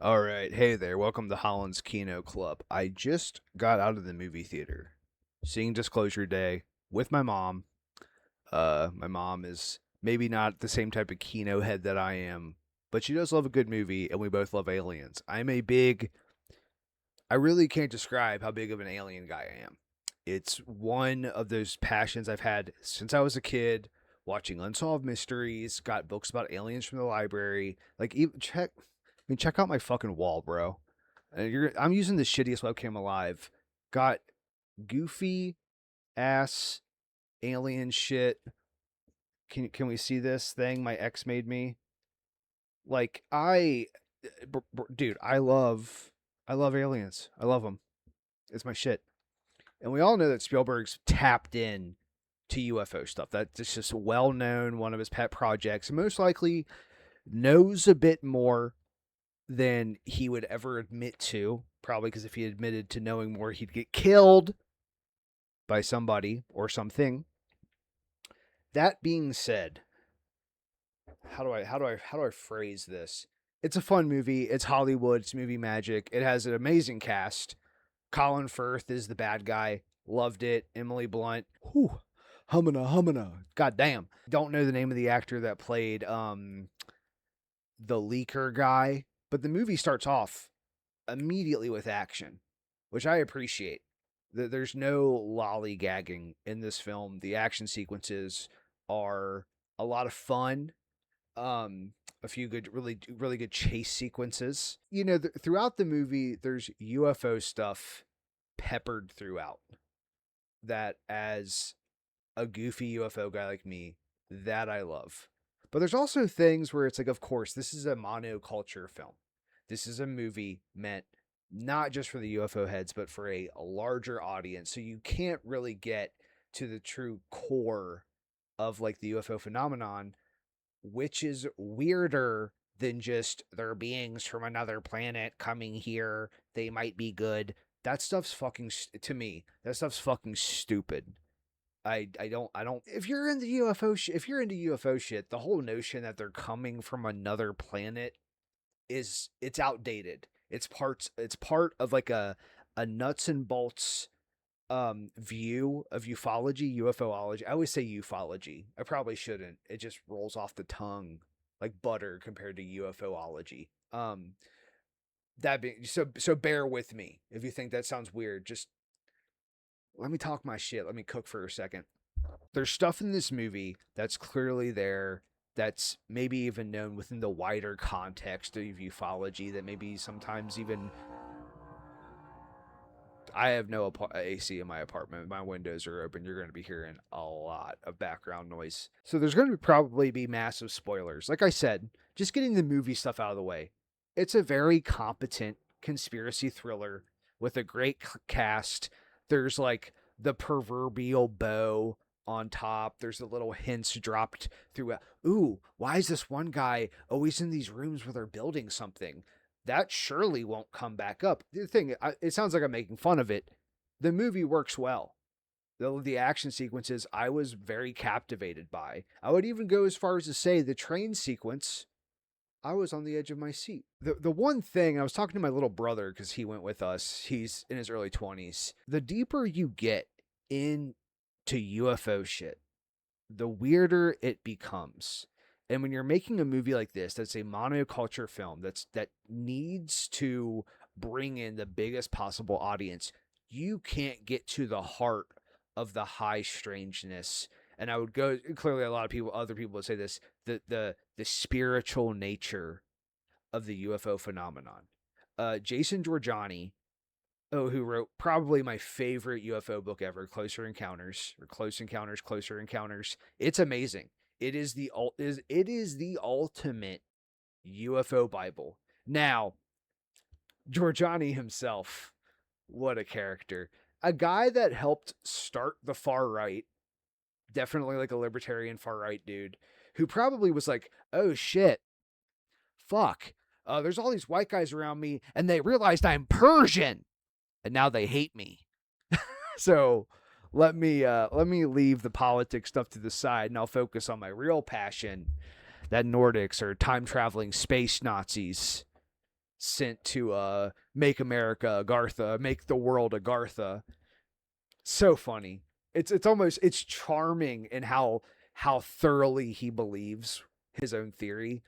All right. Hey there. Welcome to Holland's Kino Club. I just got out of the movie theater, seeing Disclosure Day with my mom. My mom is maybe not the same type of Kino head that I am, but she does love a good movie, and we both love aliens. I really can't describe how big of an alien guy I am. It's one of those passions I've had since I was a kid, watching unsolved mysteries, got books about aliens from the library. Like, even check out my fucking wall, bro. I'm using the shittiest webcam alive. Got goofy ass alien shit. Can we see this thing my ex made me? Like dude, I love aliens. I love them. It's my shit. And we all know that Spielberg's tapped in to UFO stuff. That's just well known, one of his pet projects. Most likely knows a bit more than he would ever admit to. Probably because if he admitted to knowing more, he'd get killed by somebody or something. That being said, how do I phrase this? It's a fun movie. It's Hollywood. It's movie magic. It has an amazing cast. Colin Firth is the bad guy. Loved it. Emily Blunt. Whew. Humana. God damn. Don't know the name of the actor that played the leaker guy, but the movie starts off immediately with action, which I appreciate. There's no lollygagging in this film. The action sequences are a lot of fun. A few good, really good chase sequences. Throughout the movie, there's UFO stuff peppered throughout. That as a goofy UFO guy like me, that I love. But there's also things where it's like, of course, this is a monoculture film. This is a movie meant not just for the UFO heads, but for a larger audience. So you can't really get to the true core of like the UFO phenomenon, which is weirder than just they're beings from another planet coming here. They might be good. That stuff's fucking to me. That stuff's fucking stupid. I don't. If you're into if you're into UFO shit, the whole notion that they're coming from another planet it's outdated. It's part of like a nuts and bolts view of ufology, UFOlogy. I always say ufology. I probably shouldn't. It just rolls off the tongue like butter compared to UFOlogy. That being so bear with me if you think that sounds weird. Just let me talk my shit. Let me cook for a second. There's stuff in this movie that's clearly there, that's maybe even known within the wider context of ufology, that maybe sometimes even I have no AC in my apartment. My windows are open. You're going to be hearing a lot of background noise. So there's going to probably be massive spoilers. Like I said, just getting the movie stuff out of the way. It's a very competent conspiracy thriller with a great cast. There's like the proverbial bow on top. There's the little hints dropped throughout. Ooh, why is this one guy always in these rooms where they're building something? That surely won't come back up. The thing, it sounds like I'm making fun of it. The movie works well. The action sequences I was very captivated by. I would even go as far as to say the train sequence, I was on the edge of my seat. The one thing, I was talking to my little brother because he went with us. He's in his early 20s. The deeper you get into UFO shit, the weirder it becomes. And when you're making a movie like this, that's a monoculture film that needs to bring in the biggest possible audience, you can't get to the heart of the high strangeness. And I would go, clearly a lot of people, other people would say this, the spiritual nature of the UFO phenomenon. Jason Giorgiani, who wrote probably my favorite UFO book ever, Closer Encounters, or Close Encounters, Closer Encounters. It's amazing. It is the ultimate UFO Bible. Now, Giorgiani himself, what a character. A guy that helped start the far right, definitely like a libertarian far right dude, who probably was like, oh shit, fuck. There's all these white guys around me, and they realized I'm Persian, and now they hate me. So let me leave the politics stuff to the side, and I'll focus on my real passion, that Nordics are time traveling space Nazis. sent to make America Agartha, make the world Agartha. So funny. It's almost it's charming in how thoroughly he believes his own theory.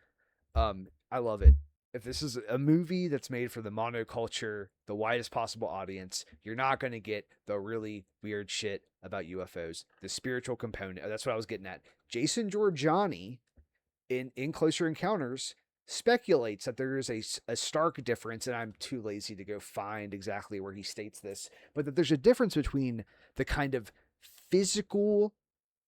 I love it. If this is a movie that's made for the monoculture, the widest possible audience, you're not going to get the really weird shit about UFOs. The spiritual component. That's what I was getting at. Jason Giorgiani in Closer Encounters speculates that there is a stark difference, and I'm too lazy to go find exactly where he states this, but that there's a difference between the kind of physical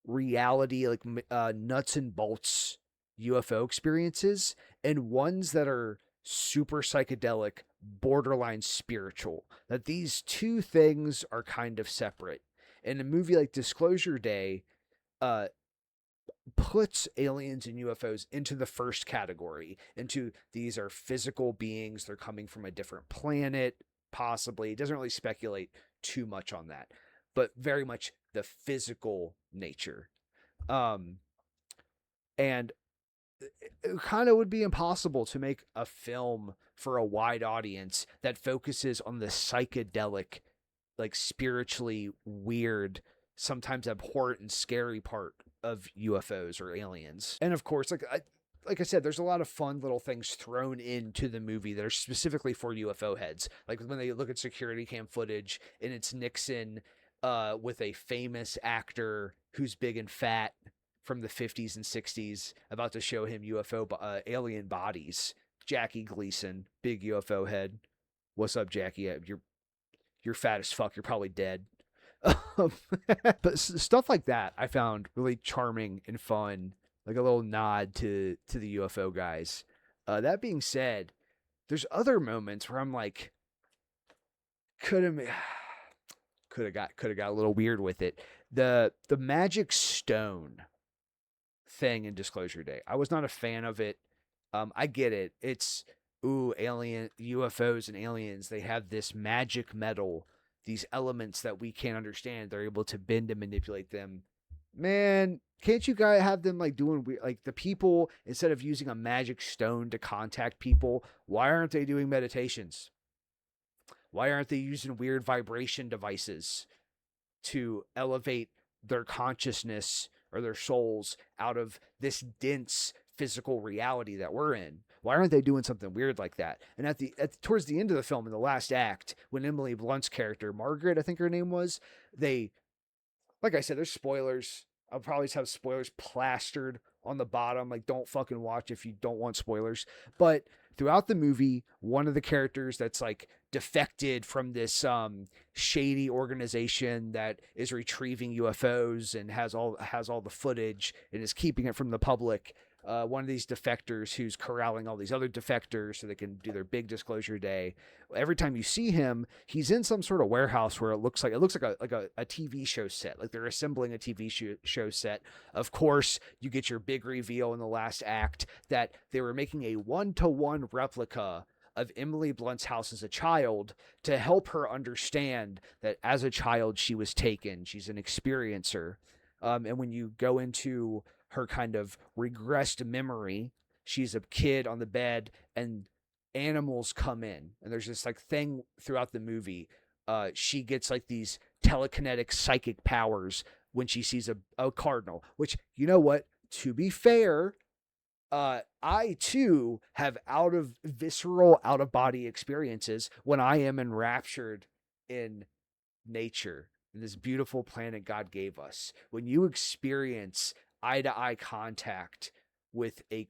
reality, like nuts and bolts UFO experiences, and ones that are super psychedelic, borderline spiritual. That these two things are kind of separate. In a movie like Disclosure Day, uh, puts aliens and UFOs into the first category, into these are physical beings, they're coming from a different planet, possibly. It doesn't really speculate too much on that, but very much the physical nature. Um, and it kind of would be impossible to make a film for a wide audience that focuses on the psychedelic, like spiritually weird, sometimes abhorrent and scary part of UFOs or aliens. And of course, like I said, there's a lot of fun little things thrown into the movie that are specifically for UFO heads. Like when they look at security cam footage and it's Nixon with a famous actor who's big and fat from the 50s and 60s about to show him UFO alien bodies. Jackie Gleason, big UFO head. What's up, Jackie? You're fat as fuck. You're probably dead. But stuff like that I found really charming and fun, like a little nod to the UFO guys. That being said, there's other moments where I'm like, could have got a little weird with it. The magic stone thing in Disclosure Day, I was not a fan of it. I get it. It's alien UFOs and aliens. They have this magic metal, these elements that we can't understand. They're able to bend and manipulate them. Man, can't you guys have them like doing weird, like the people, instead of using a magic stone to contact people? Why aren't they doing meditations? Why aren't they using weird vibration devices to elevate their consciousness or their souls out of this dense physical reality that we're in? Why aren't they doing something weird like that? And towards the end of the film, in the last act, when Emily Blunt's character, Margaret, I think her name was, they, like I said, there's spoilers. I'll probably just have spoilers plastered on the bottom. Like, don't fucking watch if you don't want spoilers. But throughout the movie, one of the characters that's like defected from this shady organization that is retrieving UFOs and has all the footage and is keeping it from the public. One of these defectors who's corralling all these other defectors so they can do their big Disclosure Day. Every time you see him, he's in some sort of warehouse where it looks like a TV show set, like they're assembling a TV show set. Of course, you get your big reveal in the last act that they were making a 1-to-1 replica of Emily Blunt's house as a child to help her understand that as a child she was taken. She's an experiencer. And when you go into her kind of regressed memory, she's a kid on the bed and animals come in. And there's this like thing throughout the movie. She gets like these telekinetic psychic powers when she sees a cardinal, which, you know what? To be fair, I too have visceral, out of body experiences when I am enraptured in nature, in this beautiful planet God gave us. When you experience eye to eye contact with a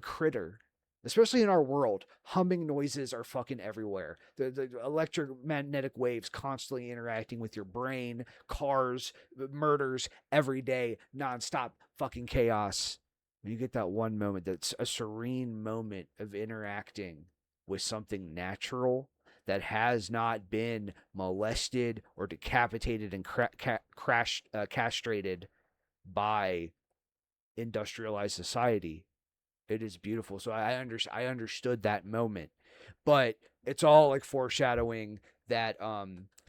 critter, especially in our world, humming noises are fucking everywhere. The electromagnetic waves constantly interacting with your brain, cars, murders every day, nonstop fucking chaos. When you get that one moment, that's a serene moment of interacting with something natural that has not been molested or decapitated and castrated by industrialized society. It is beautiful. So I understood that moment, but it's all like foreshadowing that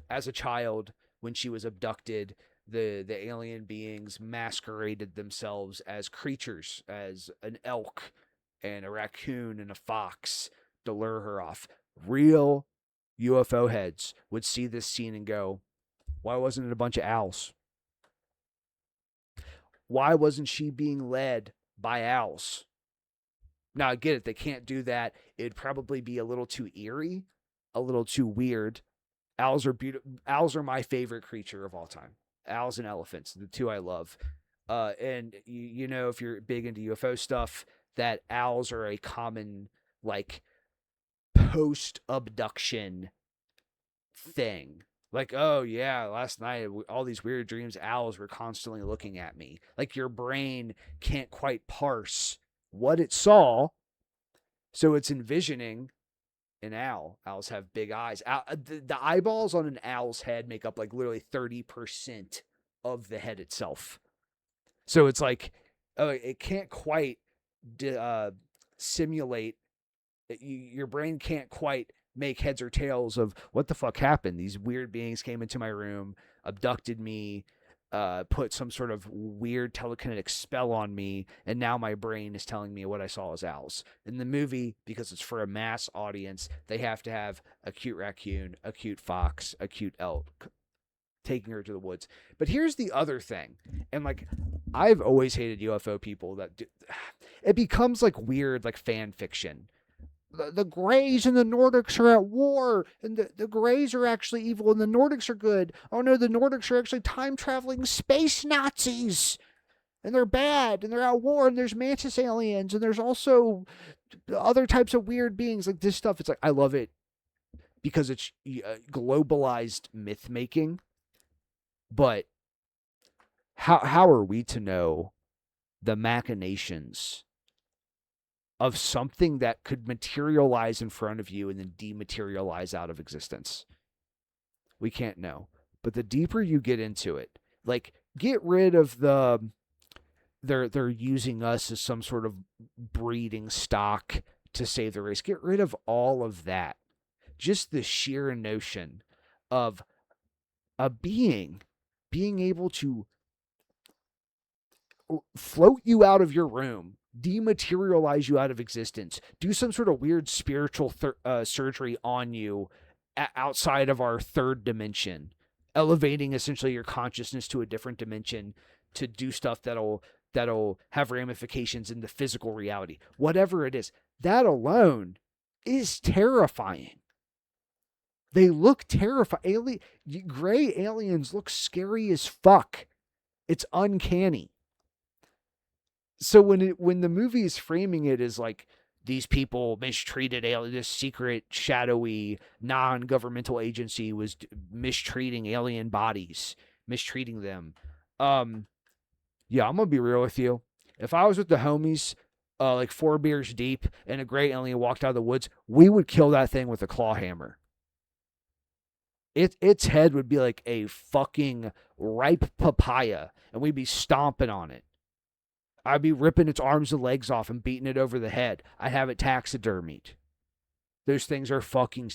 as a child, when she was abducted, the alien beings masqueraded themselves as creatures, as an elk and a raccoon and a fox, to lure her off. Real UFO heads would see this scene and go, why wasn't it a bunch of owls? Why wasn't she being led by owls? Now, I get it. They can't do that. It'd probably be a little too eerie, a little too weird. Owls are beautiful. Owls are my favorite creature of all time. Owls and elephants, the two I love. And you know, if you're big into UFO stuff, that owls are a common like post-abduction thing. Like, oh yeah, last night all these weird dreams, owls were constantly looking at me. Like your brain can't quite parse what it saw, so it's envisioning an owl. Owls have big eyes. The eyeballs on an owl's head make up like literally 30% of the head itself. So it's like, it can't quite simulate. Your brain can't quite make heads or tails of what the fuck happened. These weird beings came into my room, abducted me, put some sort of weird telekinetic spell on me, and now my brain is telling me what I saw as owls. In the movie, because it's for a mass audience, they have to have a cute raccoon, a cute fox, a cute elk taking her to the woods. But here's the other thing, and like I've always hated UFO people that do, it becomes like weird like fan fiction. The Greys and the Nordics are at war, and the Greys are actually evil, and the Nordics are good. Oh no, the Nordics are actually time-traveling space Nazis, and they're bad, and they're at war, and there's mantis aliens, and there's also other types of weird beings. Like this stuff, it's like, I love it because it's globalized myth-making, but how are we to know the machinations of something that could materialize in front of you and then dematerialize out of existence? We can't know. But the deeper you get into it, like get rid of they're using us as some sort of breeding stock to save the race. Get rid of all of that. Just the sheer notion of a being being able to float you out of your room, dematerialize you out of existence, do some sort of weird spiritual surgery on you outside of our third dimension, elevating essentially your consciousness to a different dimension to do stuff that'll have ramifications in the physical reality. Whatever it is, that alone is terrifying. They look terrifying. Gray aliens look scary as fuck. It's uncanny. So when the movie is framing it as like these people mistreated this secret shadowy non-governmental agency was mistreating alien bodies, mistreating them. Yeah, I'm gonna be real with you. If I was with the homies, like 4 beers deep, and a gray alien walked out of the woods, we would kill that thing with a clawhammer. Its head would be like a fucking ripe papaya, and we'd be stomping on it. I'd be ripping its arms and legs off and beating it over the head. I'd have it taxidermied. Those things are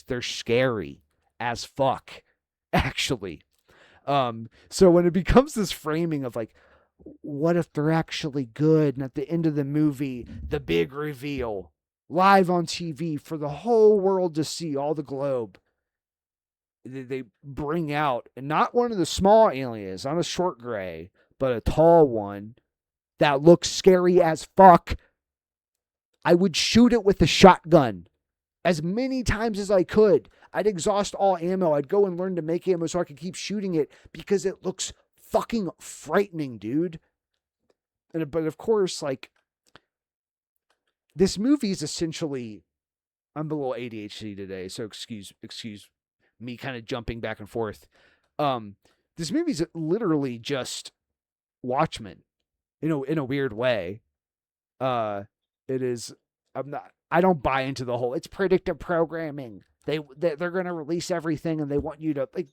they're scary as fuck, actually. So when it becomes this framing of like, what if they're actually good? And at the end of the movie, the big reveal, live on TV for the whole world to see, all the globe. They bring out, and not one of the small aliens, not a short gray, but a tall one that looks scary as fuck. I would shoot it with a shotgun as many times as I could. I'd exhaust all ammo. I'd go and learn to make ammo so I could keep shooting it because it looks fucking frightening, dude. But of course, like, this movie is essentially, I'm a little ADHD today, so excuse me kind of jumping back and forth. This movie's literally just Watchmen. In a weird way. It is. I don't buy into the whole. It's predictive programming. They're gonna release everything, and they want you to like.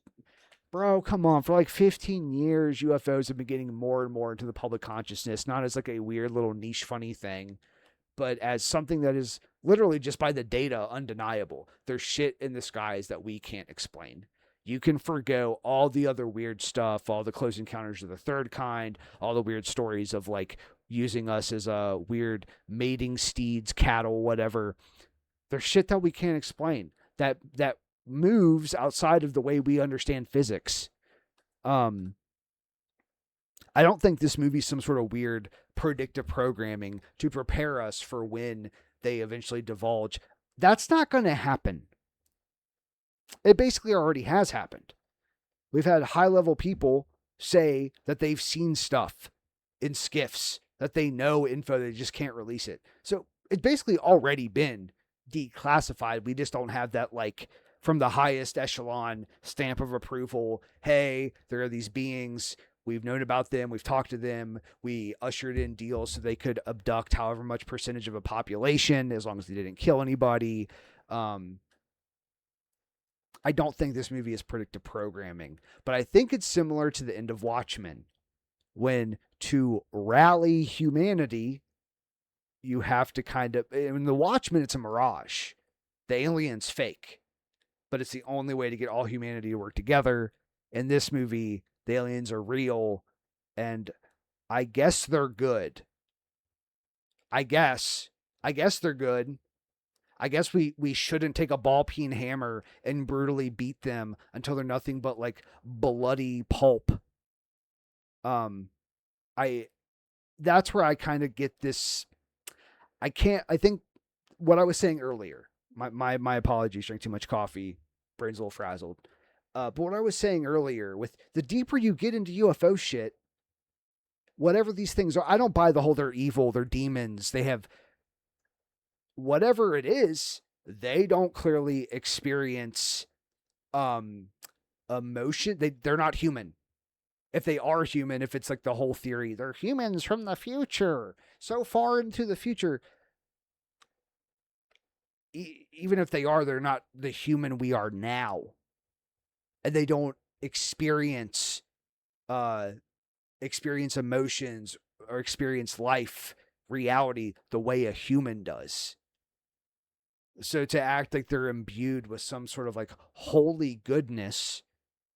Bro, come on. For like 15 years, UFOs have been getting more and more into the public consciousness, not as like a weird little niche funny thing, but as something that is literally just by the data undeniable. There's shit in the skies that we can't explain. You can forgo all the other weird stuff, all the close encounters of the third kind, all the weird stories of like using us as a weird mating steeds, cattle, whatever. There's shit that we can't explain that moves outside of the way we understand physics. Um, I don't think this movie's some sort of weird predictive programming to prepare us for when they eventually divulge. That's not going to happen. It basically already has happened. We've had high level people say that they've seen stuff in skiffs, that they know info, they just can't release it. So it's basically already been declassified. We just don't have that, like, from the highest echelon stamp of approval. Hey, there are these beings. We've known about them. We've talked to them. We ushered in deals so they could abduct however much percentage of a population as long as they didn't kill anybody. I don't think this movie is predictive programming, but I think it's similar to the end of Watchmen, when to rally humanity, you have to kind of. In the Watchmen, it's a mirage. The alien's fake, but it's the only way to get all humanity to work together. In this movie, the aliens are real, and I guess they're good. I guess. I guess they're good. I guess we shouldn't take a ball peen hammer and brutally beat them until they're nothing but like bloody pulp. Um, I That's where I kind of get this. I think what I was saying earlier. My apologies. Drank too much coffee. Brain's a little frazzled. But what I was saying earlier, with the deeper you get into UFO shit, whatever these things are, I don't buy the whole they're evil, they're demons, they have whatever it is, they don't clearly experience um emotion. They're not human. If they are human, if it's like the whole theory, they're humans from the future, so far into the future. Even if they are, they're not the human we are now, and they don't uh experience emotions or experience life, reality, the way a human does. So to act like they're imbued with some sort of like holy goodness,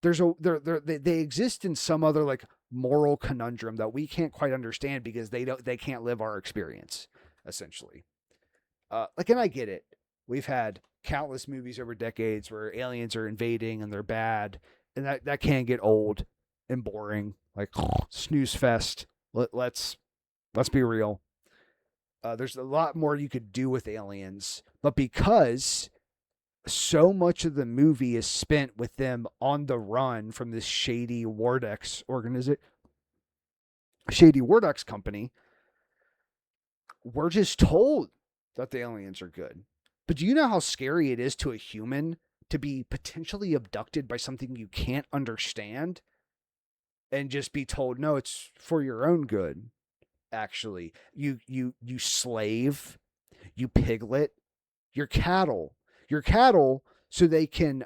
they exist in some other like moral conundrum that we can't quite understand because they can't live our experience, essentially. And I get it. We've had countless movies over decades where aliens are invading and they're bad, and that can get old and boring, like snooze fest. Let's be real. There's a lot more you could do with aliens, but because so much of the movie is spent with them on the run from this shady shady Wardex company, we're just told that the aliens are good. But do you know how scary it is to a human to be potentially abducted by something you can't understand and just be told, no, it's for your own good? Actually, you slave, you piglet, your cattle, so they can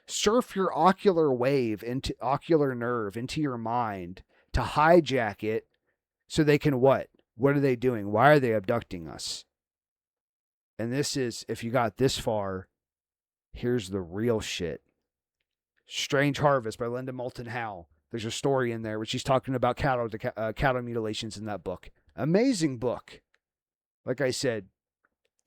surf your ocular nerve into your mind to hijack it, so they can what? What are they doing? Why are they abducting us? And this is, if you got this far, here's the real shit. Strange Harvest by Linda Moulton Howe. There's a story in there where she's talking about cattle mutilations in that book. Amazing book. Like I said,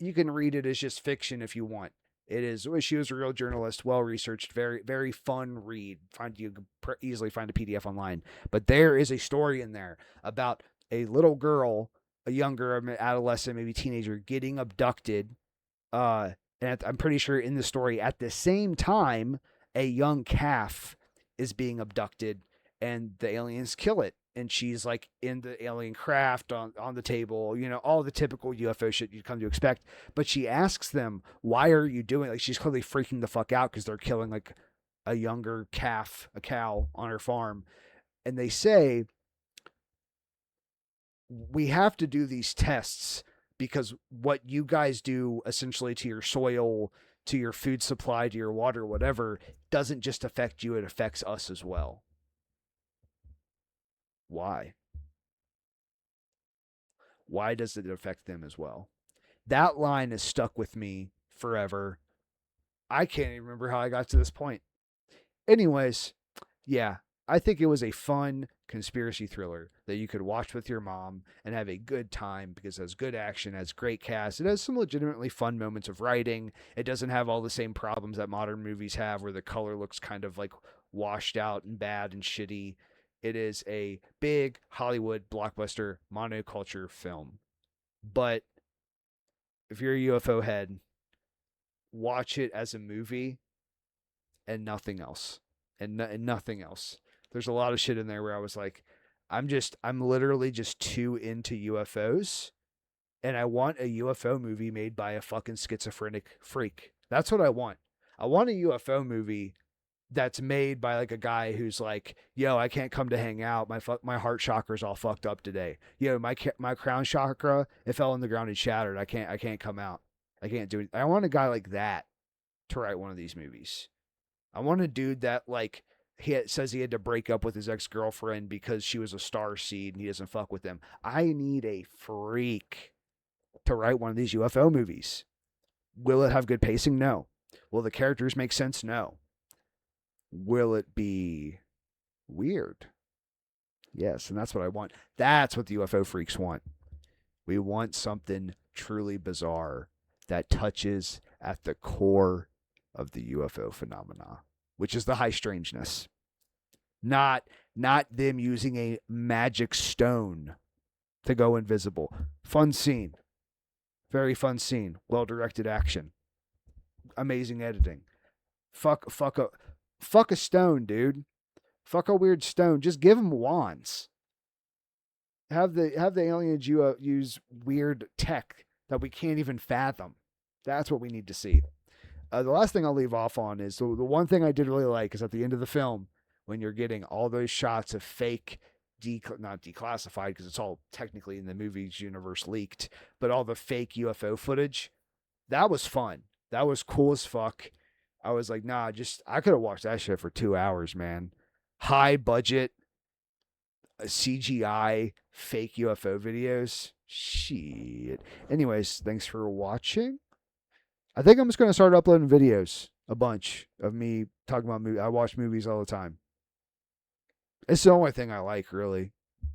you can read it as just fiction if you want. It is. She was a real journalist, well researched, very very fun read. You can easily find a PDF online. But there is a story in there about a little girl, a younger adolescent, maybe teenager, getting abducted. And I'm pretty sure in the story, at the same time, a young calf is being abducted, and the aliens kill it. And she's like in the alien craft on the table, all the typical UFO shit you'd come to expect. But she asks them, why are you doing it? Like, she's clearly freaking the fuck out because they're killing like a younger a cow on her farm. And they say, we have to do these tests because what you guys do essentially to your soil, to your food supply, to your water, whatever, doesn't just affect you, it affects us as well. Why? Why does it affect them as well? That line is stuck with me forever. I can't even remember how I got to this point. Anyways, yeah, I think it was a fun, conspiracy thriller that you could watch with your mom and have a good time because it has good action, has great cast. It has some legitimately fun moments of writing. It doesn't have all the same problems that modern movies have where the color looks kind of like washed out and bad and shitty. It is a big Hollywood blockbuster monoculture film. But if you're a UFO head, watch it as a movie and nothing else. And nothing else. There's a lot of shit in there where I was like, I'm literally just too into UFOs, and I want a UFO movie made by a fucking schizophrenic freak. That's what I want. I want a UFO movie that's made by like a guy who's like, yo, I can't come to hang out. My heart chakra's all fucked up today. Yo, my crown chakra, it fell on the ground and shattered. I can't come out. I can't do it. I want a guy like that to write one of these movies. I want a dude that like says he had to break up with his ex-girlfriend because she was a star seed and he doesn't fuck with them. I need a freak to write one of these UFO movies. Will it have good pacing? No. Will the characters make sense? No. Will it be weird? Yes, and that's what I want. That's what the UFO freaks want. We want something truly bizarre that touches at the core of the UFO phenomena, which is the high strangeness. Not them using a magic stone to go invisible. Fun scene. Very fun scene. Well-directed action. Amazing editing. Fuck a stone, dude. Fuck a weird stone. Just give them wands. Have the aliens use weird tech that we can't even fathom. That's what we need to see. The last thing I'll leave off on is the one thing I did really like is at the end of the film when you're getting all those shots of fake, not declassified because it's all technically in the movie's universe leaked, but all the fake UFO footage. That was fun. That was cool as fuck. I was like, nah, I could have watched that shit for 2 hours, man. High budget, CGI, fake UFO videos. Shit. Anyways, thanks for watching. I think I'm just going to start uploading videos, a bunch of me talking about movies. I watch movies all the time. It's the only thing I like, really.